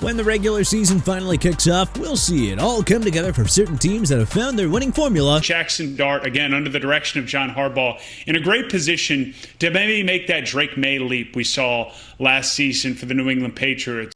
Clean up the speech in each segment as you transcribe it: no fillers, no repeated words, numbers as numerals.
When the regular season finally kicks off, we'll see it all come together for certain teams that have found their winning formula. Jackson Dart, again, under the direction of John Harbaugh, in a great position to maybe make that Drake May leap we saw last season for the New England Patriots.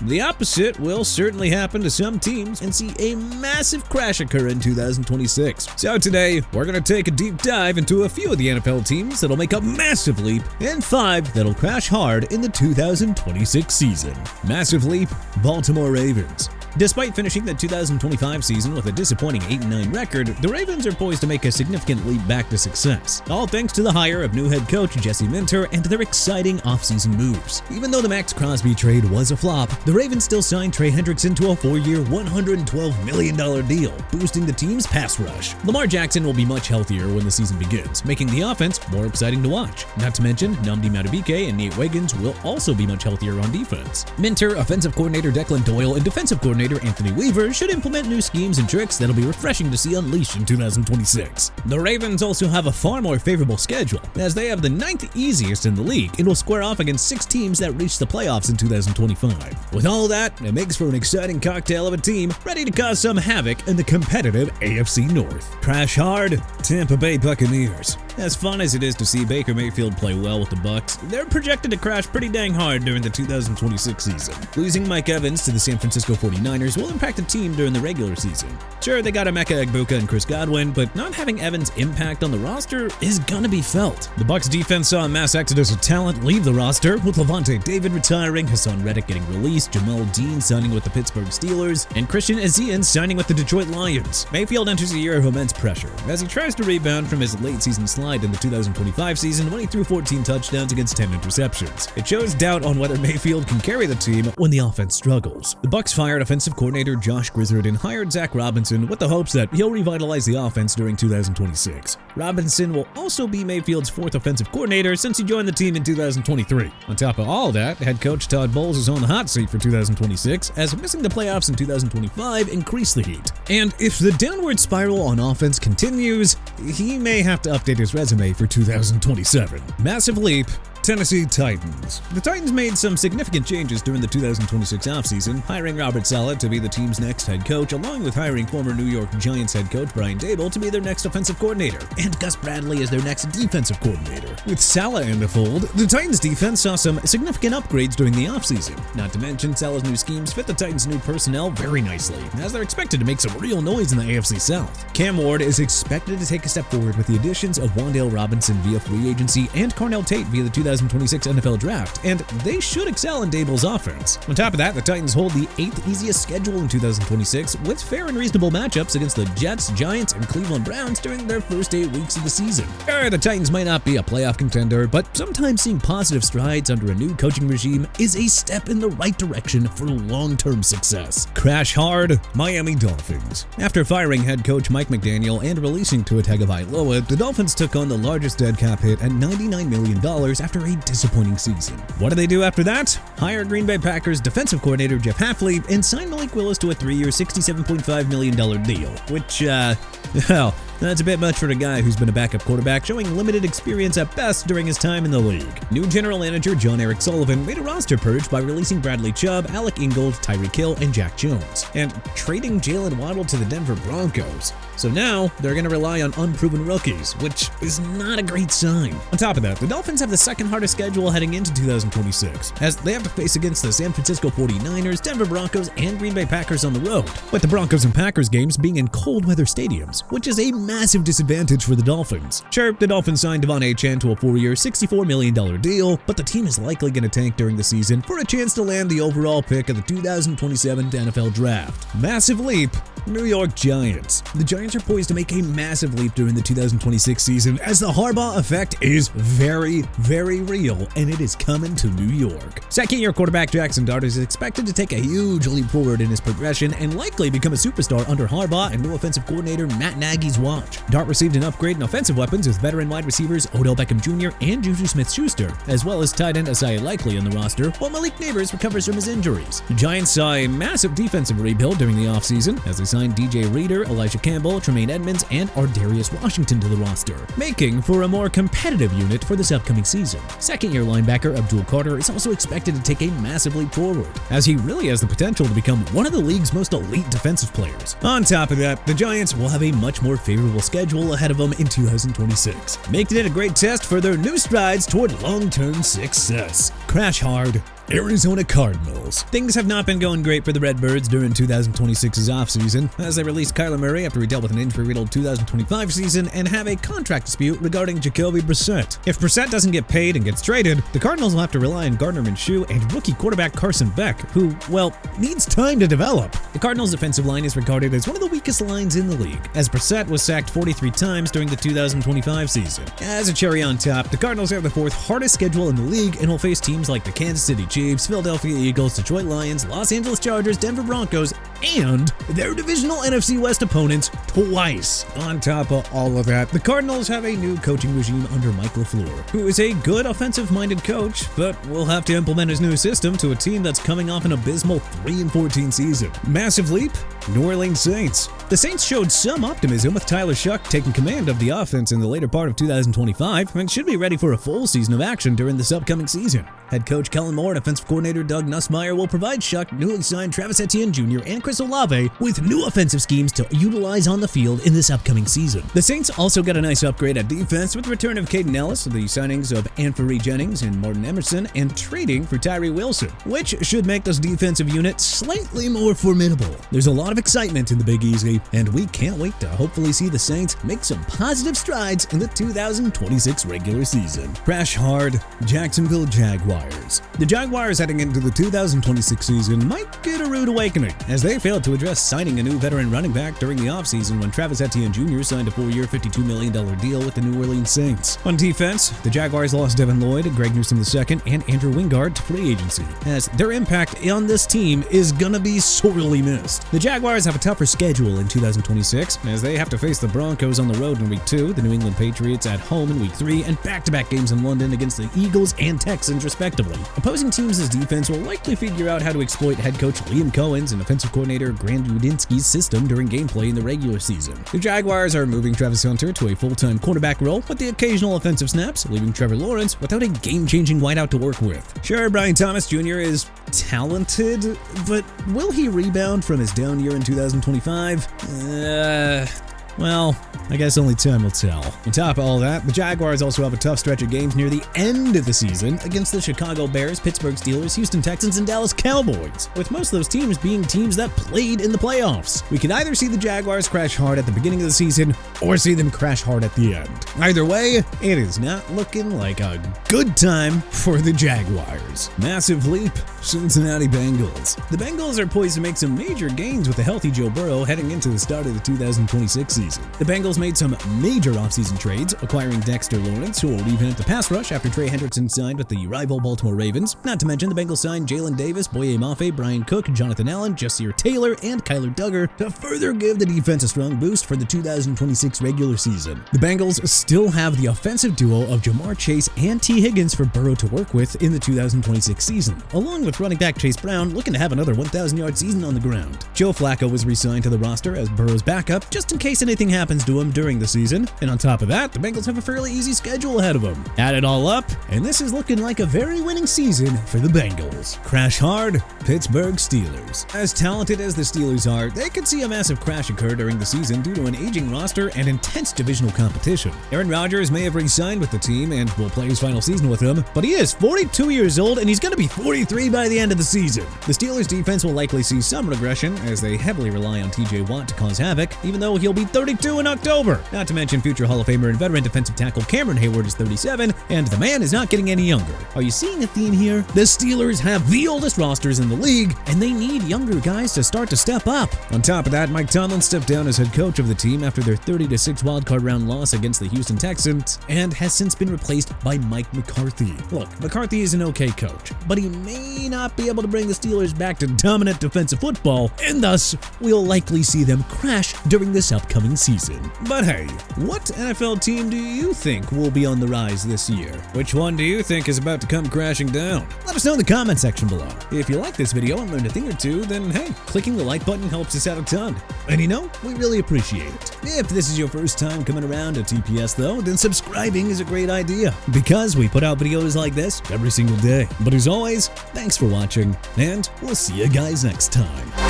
The opposite will certainly happen to some teams and see a massive crash occur in 2026. So today, we're going to take a deep dive into a few of the NFL teams that'll make a massive leap and 5 that'll crash hard in the 2026 season. Massive leap, Baltimore Ravens. Despite finishing the 2025 season with a disappointing 8-9 record, the Ravens are poised to make a significant leap back to success, all thanks to the hire of new head coach Jesse Minter and their exciting offseason moves. Even though the Max Crosby trade was a flop, the Ravens still signed Trey Hendrickson to a 4-year, $112 million deal, boosting the team's pass rush. Lamar Jackson will be much healthier when the season begins, making the offense more exciting to watch. Not to mention, Nnamdi Madubuike and Nate Wiggins will also be much healthier on defense. Minter, offensive coordinator Declan Doyle, and defensive coordinator Anthony Weaver should implement new schemes and tricks that'll be refreshing to see unleashed in 2026. The Ravens also have a far more favorable schedule, as they have the 9th easiest in the league and will square off against 6 teams that reached the playoffs in 2025. With all that, it makes for an exciting cocktail of a team ready to cause some havoc in the competitive AFC North. Crash hard, Tampa Bay Buccaneers. As fun as it is to see Baker Mayfield play well with the Bucs, they're projected to crash pretty dang hard during the 2026 season. Losing Mike Evans to the San Francisco 49ers will impact the team during the regular season. Sure, they got Emeka Egbuka and Chris Godwin, but not having Evans' impact on the roster is gonna be felt. The Bucs defense saw a mass exodus of talent leave the roster, with Levante David retiring, Hassan Reddick getting released, Jamal Dean signing with the Pittsburgh Steelers, and Christian Ezien signing with the Detroit Lions. Mayfield enters a year of immense pressure as he tries to rebound from his late season slide in the 2025 season when he threw 14 touchdowns against 10 interceptions. It shows doubt on whether Mayfield can carry the team when the offense struggles. The Bucs fired offensive coordinator Josh Grizzard and hired Zach Robinson with the hopes that he'll revitalize the offense during 2026. Robinson will also be Mayfield's 4th offensive coordinator since he joined the team in 2023. On top of all that, head coach Todd Bowles is on the hot seat for 2026, as missing the playoffs in 2025 increased the heat. And if the downward spiral on offense continues, he may have to update his resume for 2027. Massive leap, Tennessee Titans. The Titans made some significant changes during the 2026 offseason, hiring Robert Saleh to be the team's next head coach, along with hiring former New York Giants head coach Brian Daboll to be their next offensive coordinator, and Gus Bradley as their next defensive coordinator. With Saleh in the fold, the Titans defense saw some significant upgrades during the offseason. Not to mention, Saleh's new schemes fit the Titans' new personnel very nicely, as they're expected to make some real noise in the AFC South. Cam Ward is expected to take a step forward with the additions of Wan'Dale Robinson via free agency and Carnell Tate via the 2026 NFL Draft, and they should excel in Daboll's offense. On top of that, the Titans hold the 8th easiest schedule in 2026, with fair and reasonable matchups against the Jets, Giants, and Cleveland Browns during their first 8 weeks of the season. Sure, the Titans might not be a playoff contender, but sometimes seeing positive strides under a new coaching regime is a step in the right direction for long-term success. Crash hard, Miami Dolphins. After firing head coach Mike McDaniel and releasing Tua Tagovailoa, the Dolphins took on the largest dead cap hit at $99 million after a disappointing season. What do they do after that? Hire Green Bay Packers defensive coordinator Jeff Hafley and sign Malik Willis to a 3-year, $67.5 million deal, which, well, that's a bit much for a guy who's been a backup quarterback, showing limited experience at best during his time in the league. New general manager John Eric Sullivan made a roster purge by releasing Bradley Chubb, Alec Ingold, Tyreek Hill, and Jack Jones, and trading Jalen Waddle to the Denver Broncos. So now, they're going to rely on unproven rookies, which is not a great sign. On top of that, the Dolphins have the second hardest schedule heading into 2026, as they have to face against the San Francisco 49ers, Denver Broncos, and Green Bay Packers on the road, with the Broncos and Packers games being in cold weather stadiums, which is a massive disadvantage for the Dolphins. Sure, the Dolphins signed Devon Achane to a 4-year, $64 million deal, but the team is likely going to tank during the season for a chance to land the overall pick of the 2027 NFL Draft. Massive leap, New York Giants. The Giants are poised to make a massive leap during the 2026 season, as the Harbaugh effect is very, very real, and it is coming to New York. Second-year quarterback Jackson Dart is expected to take a huge leap forward in his progression and likely become a superstar under Harbaugh and new offensive coordinator Matt Nagy's watch. watch. Dart received an upgrade in offensive weapons with veteran wide receivers Odell Beckham Jr. and Juju Smith-Schuster, as well as tight end Isaiah Likely on the roster, while Malik Neighbors recovers from his injuries. The Giants saw a massive defensive rebuild during the offseason as they signed DJ Reader, Elijah Campbell, Tremaine Edmonds, and Ardarius Washington to the roster, making for a more competitive unit for this upcoming season. Second-year linebacker Abdul Carter is also expected to take a massive leap forward, as he really has the potential to become one of the league's most elite defensive players. On top of that, the Giants will have a much more favorable schedule ahead of them in 2026, making it a great test for their new strides toward long-term success. Crash hard. Arizona Cardinals. Things have not been going great for the Redbirds during 2026's offseason, as they released Kyler Murray after he dealt with an injury-riddled 2025 season and have a contract dispute regarding Jacoby Brissett. If Brissett doesn't get paid and gets traded, the Cardinals will have to rely on Gardner Minshew and rookie quarterback Carson Beck, who, well, needs time to develop. The Cardinals' defensive line is regarded as one of the weakest lines in the league, as Brissett was sacked 43 times during the 2025 season. As a cherry on top, the Cardinals have the fourth hardest schedule in the league and will face teams like the Kansas City Chiefs, Philadelphia Eagles, Detroit Lions, Los Angeles Chargers, Denver Broncos, and their divisional NFC West opponents twice. On top of all of that, the Cardinals have a new coaching regime under Mike LaFleur, who is a good offensive-minded coach, but will have to implement his new system to a team that's coming off an abysmal 3-14 season. Massive leap? New Orleans Saints. The Saints showed some optimism with Tyler Shuck taking command of the offense in the later part of 2025 and should be ready for a full season of action during this upcoming season. Head coach Kellen Moore and offensive coordinator Doug Nussmeier will provide Shuck, newly signed Travis Etienne Jr. and Chris Olave with new offensive schemes to utilize on the field in this upcoming season. The Saints also got a nice upgrade at defense with the return of Caden Ellis, the signings of Anfernee Jennings and Martin Emerson, and trading for Tyree Wilson, which should make this defensive unit slightly more formidable. There's a lot of excitement in the Big Easy, and we can't wait to hopefully see the Saints make some positive strides in the 2026 regular season. Crash hard, Jacksonville Jaguars. The Jaguars heading into the 2026 season might get a rude awakening, as they failed to address signing a new veteran running back during the offseason when Travis Etienne Jr. signed a 4-year, $52 million deal with the New Orleans Saints. On defense, the Jaguars lost Devin Lloyd, Greg Newsome II, and Andrew Wingard to free agency, as their impact on this team is gonna be sorely missed. The Jaguars have a tougher schedule in 2026, as they have to face the Broncos on the road in Week 2, the New England Patriots at home in Week 3, and back-to-back games in London against the Eagles and Texans, respectively. Opposing teams' defense will likely figure out how to exploit head coach Liam Cohen's and offensive coordinator Grant Udinski's system during gameplay in the regular season. The Jaguars are moving Travis Hunter to a full-time quarterback role with the occasional offensive snaps, leaving Trevor Lawrence without a game-changing wideout to work with. Sure, Brian Thomas Jr. is talented, but will he rebound from his down year in 2025? Well, I guess only time will tell. On top of all that, the Jaguars also have a tough stretch of games near the end of the season against the Chicago Bears, Pittsburgh Steelers, Houston Texans, and Dallas Cowboys, with most of those teams being teams that played in the playoffs. We could either see the Jaguars crash hard at the beginning of the season or see them crash hard at the end. Either way, it is not looking like a good time for the Jaguars. Massive leap, Cincinnati Bengals. The Bengals are poised to make some major gains with a healthy Joe Burrow heading into the start of the 2026 season. The Bengals made some major offseason trades, acquiring Dexter Lawrence, who will even at the pass rush after Trey Hendrickson signed with the rival Baltimore Ravens. Not to mention, the Bengals signed Jalen Davis, Boye Mafe, Brian Cook, Jonathan Allen, Jasir Taylor, and Kyler Duggar to further give the defense a strong boost for the 2026 regular season. The Bengals still have the offensive duo of Jamar Chase and T. Higgins for Burrow to work with in the 2026 season, along with running back Chase Brown looking to have another 1,000-yard season on the ground. Joe Flacco was re-signed to the roster as Burrow's backup, just in case anything happens to him during the season, and on top of that, the Bengals have a fairly easy schedule ahead of them. Add it all up, and this is looking like a very winning season for the Bengals. Crash hard, Pittsburgh Steelers. As talented as the Steelers are, they could see a massive crash occur during the season due to an aging roster and intense divisional competition. Aaron Rodgers may have re-signed with the team and will play his final season with them, but he is 42 years old and he's going to be 43 by the end of the season. The Steelers defense will likely see some regression as they heavily rely on TJ Watt to cause havoc, even though he'll be 32 in October. Not to mention future Hall of Famer and veteran defensive tackle Cameron Hayward is 37, and the man is not getting any younger. Are you seeing a theme here? The Steelers have the oldest rosters in the league, and they need younger guys to start to step up. On top of that, Mike Tomlin stepped down as head coach of the team after their 30-6 wildcard round loss against the Houston Texans, and has since been replaced by Mike McCarthy. Look, McCarthy is an okay coach, but he may not be able to bring the Steelers back to dominant defensive football, and thus, we'll likely see them crash during this upcoming one season. But hey, what NFL team do you think will be on the rise this year? Which one do you think is about to come crashing down? Let us know in the comment section below. If you like this video and learned a thing or two, then hey, clicking the like button helps us out a ton. And we really appreciate it. If this is your first time coming around to TPS though, then subscribing is a great idea because we put out videos like this every single day. But as always, thanks for watching, and we'll see you guys next time.